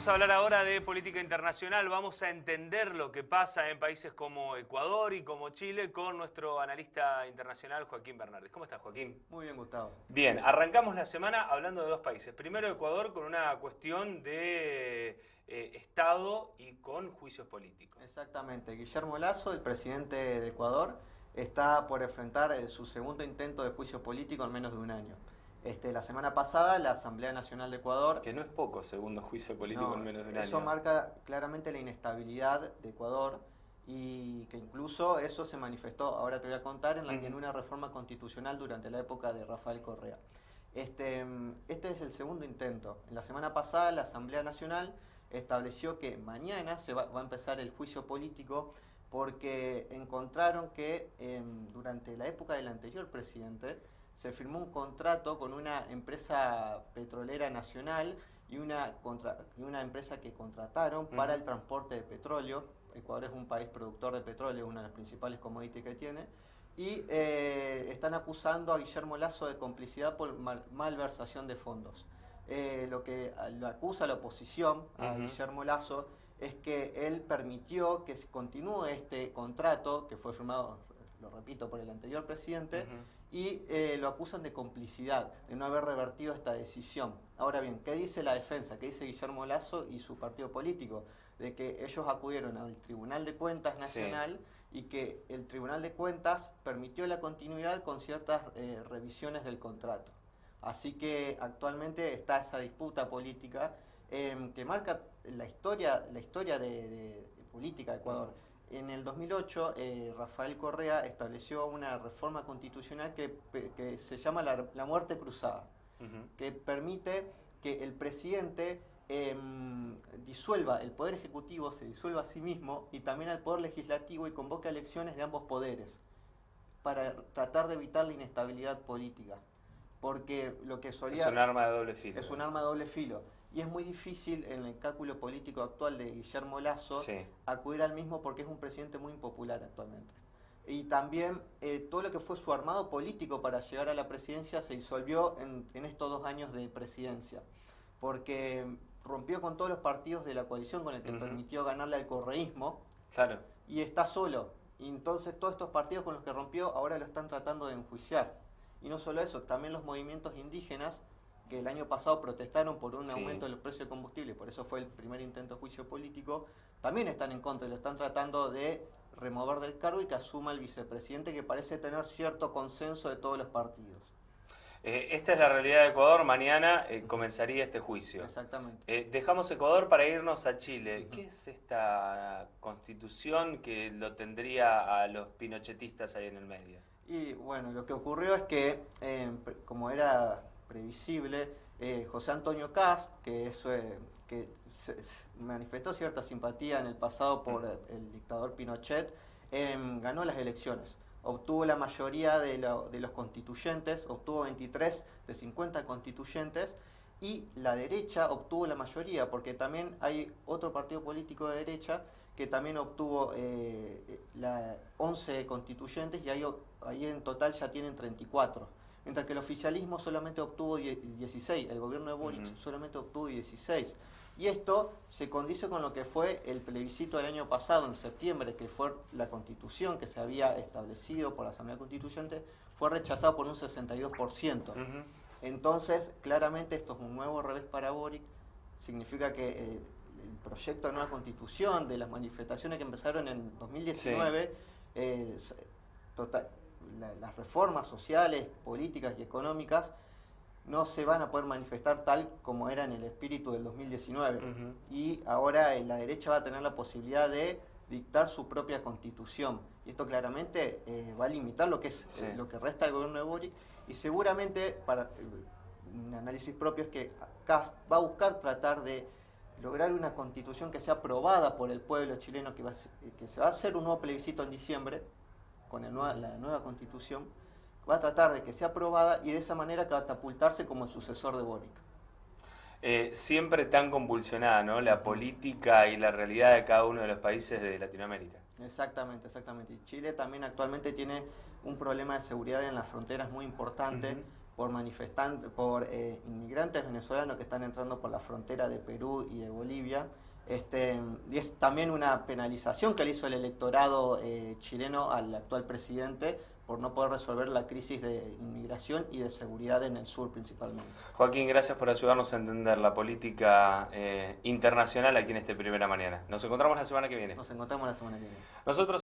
Vamos a hablar ahora de política internacional, vamos a entender lo que pasa en países como Ecuador y como Chile con nuestro analista internacional Joaquín Bernardes. ¿Cómo estás, Joaquín? Muy bien, Gustavo. Bien, arrancamos la semana hablando de dos países. Primero Ecuador con una cuestión de Estado y con juicios políticos. Exactamente. Guillermo Lasso, el presidente de Ecuador, está por enfrentar su segundo intento de juicio político en menos de un año. La semana pasada, la Asamblea Nacional de Ecuador... Que no es poco, segundo juicio político en menos de un año. Eso marca claramente la inestabilidad de Ecuador y que incluso eso se manifestó, ahora te voy a contar, en una reforma constitucional durante la época de Rafael Correa. Este es el segundo intento. La semana pasada, la Asamblea Nacional estableció que mañana se va a empezar el juicio político porque encontraron que durante la época del anterior presidente se firmó un contrato con una empresa petrolera nacional y una empresa que contrataron para el transporte de petróleo. Ecuador es un país productor de petróleo, una de las principales commodities que tiene, y están acusando a Guillermo Lasso de complicidad por malversación de fondos. Lo que lo acusa la oposición a Guillermo Lasso es que él permitió que continúe este contrato que fue firmado, lo repito, por el anterior presidente, y lo acusan de complicidad, de no haber revertido esta decisión. Ahora bien, ¿qué dice la defensa? ¿Qué dice Guillermo Lasso y su partido político? De que ellos acudieron al Tribunal de Cuentas Nacional y que el Tribunal de Cuentas permitió la continuidad con ciertas revisiones del contrato. Así que actualmente está esa disputa política que marca la historia de política de Ecuador. En el 2008, Rafael Correa estableció una reforma constitucional que se llama la muerte cruzada, que permite que el presidente disuelva, el poder ejecutivo se disuelva a sí mismo y también al poder legislativo y convoca elecciones de ambos poderes para tratar de evitar la inestabilidad política. Porque lo que solía... Es un arma de doble filo. Es un arma de doble filo. Y es muy difícil en el cálculo político actual de Guillermo Lasso acudir al mismo porque es un presidente muy impopular actualmente. Y también todo lo que fue su armado político para llegar a la presidencia se disolvió en estos 2 años de presidencia. Porque rompió con todos los partidos de la coalición con el que permitió ganarle al correísmo. Claro. Y está solo. Y entonces todos estos partidos con los que rompió ahora lo están tratando de enjuiciar. Y no solo eso, también los movimientos indígenas que el año pasado protestaron por un aumento de los precios de combustible, por eso fue el primer intento de juicio político, también están en contra y lo están tratando de remover del cargo y que asuma el vicepresidente, que parece tener cierto consenso de todos los partidos. Esta es la realidad de Ecuador, mañana comenzaría este juicio. Exactamente. Dejamos Ecuador para irnos a Chile. ¿Qué es esta constitución que lo tendría a los pinochetistas ahí en el medio? Y bueno, lo que ocurrió es que, como era previsible, José Antonio Kast, que manifestó cierta simpatía en el pasado por el dictador Pinochet, ganó las elecciones. Obtuvo la mayoría de los constituyentes, obtuvo 23 de 50 constituyentes, y la derecha obtuvo la mayoría, porque también hay otro partido político de derecha que también obtuvo 11 constituyentes y ahí en total ya tienen 34. Mientras que el oficialismo solamente obtuvo 16, el gobierno de Boric solamente obtuvo 16. Y esto se condice con lo que fue el plebiscito del año pasado, en septiembre, que fue la constitución que se había establecido por la Asamblea Constituyente, fue rechazado por un 62%. Entonces, claramente esto es un nuevo revés para Boric, significa que el proyecto de nueva constitución, de las manifestaciones que empezaron en 2019, las reformas sociales, políticas y económicas no se van a poder manifestar tal como era en el espíritu del 2019. Y ahora la derecha va a tener la posibilidad de dictar su propia constitución. Y esto claramente va a limitar lo que es lo que resta del gobierno de Boric. Y seguramente, para un análisis propio, es que Kast va a buscar tratar de lograr una constitución que sea aprobada por el pueblo chileno, que se va a hacer un nuevo plebiscito en diciembre, con la nueva constitución, va a tratar de que sea aprobada y de esa manera catapultarse como el sucesor de Boric. Siempre tan convulsionada, ¿no? La política y la realidad de cada uno de los países de Latinoamérica. Exactamente, exactamente. Y Chile también actualmente tiene un problema de seguridad en las fronteras muy importante, por inmigrantes venezolanos que están entrando por la frontera de Perú y de Bolivia. Y es también una penalización que le hizo el electorado chileno al actual presidente por no poder resolver la crisis de inmigración y de seguridad en el sur principalmente. Joaquín, gracias por ayudarnos a entender la política internacional aquí en este Primera Mañana. Nos encontramos la semana que viene. Nos encontramos la semana que viene. Nosotros